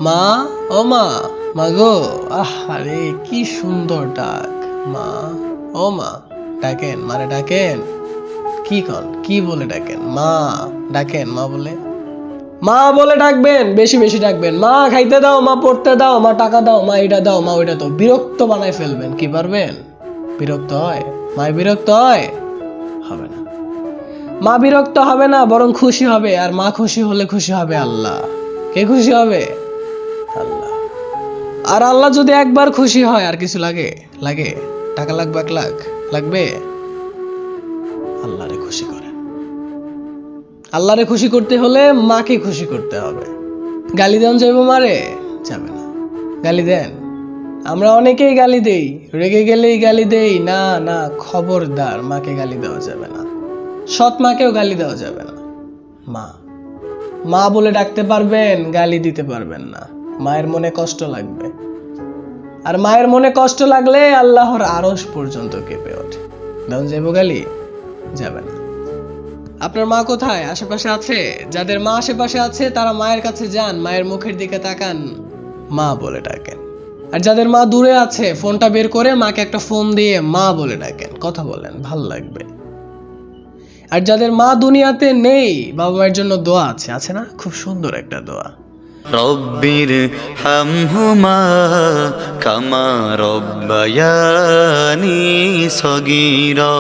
মা, ও মা, মা গো। আরে কি সুন্দর ডাক। মা, ও মা, ডাকেন, মারে ডাকেন। কি কন, কি বলে ডাকেন? মা ডাকেন, মা বলে। মা বলে ডাকবেন, বেশি বেশি ডাকবেন। মা খাইতে দাও, মা পড়তে দাও, মা টাকা দাও, মা এটা দাও, মা ওইটা দাও। বিরক্ত বানায় ফেলবেন, কি পারবেন? বিরক্ত হয়? মায় বিরক্ত হয়? হবে না। মা বিরক্ত হবে না, বরং খুশি হবে। আর মা খুশি হলে খুশি হবে আল্লাহ। কে খুশি হবে? আল্লাহ। আর আল্লাহ যদি একবার খুশি হয়, আর কিছু লাগে? লাগে? টাকা লাগবে 1 লাখ? লাগবে? আল্লাহরে খুশি করেন। আল্লাহরে খুশি করতে হলে মাকে খুশি করতে হবে। গালি দেন যাইবো মারে? যাবে না। গালি দেন? আমরা অনেকেই গালি দেই, রেগে গেলেই গালি দেই। না না, খবরদার, মাকে গালি দেওয়া যাবে না। সৎ মাকেও গালি দেওয়া যাবে না। মা, মা বলে ডাকতে পারবেন, গালি দিতে পারবেন না। মায়ের মনে কষ্ট লাগবে। আর মায়ের মনে কষ্ট লাগলে আল্লাহর আরশ পর্যন্ত কেঁপে ওঠে। দেন যাইবো গালি? যাবে না। আপনার মা কোথায়? আশেপাশে আছে? যাদের মা আশেপাশে আছে তারা মায়ের কাছে যান, মায়ের মুখের দিকে তাকান, মা বলে ডাকেন। আর যাদের মা দূরে আছে, ফোনটা বের করে মাকে একটা ফোন দিয়ে মা বলে ডাকেন, কথা বলেন, ভাল লাগবে। আর যাদের মা দুনিয়াতে নেই, বাবা মায়ের জন্য দোয়া আছে, আছে না? খুব সুন্দর একটা দোয়া। রব্বির হামহুমা কামা রব্বায়ানি সগীরা।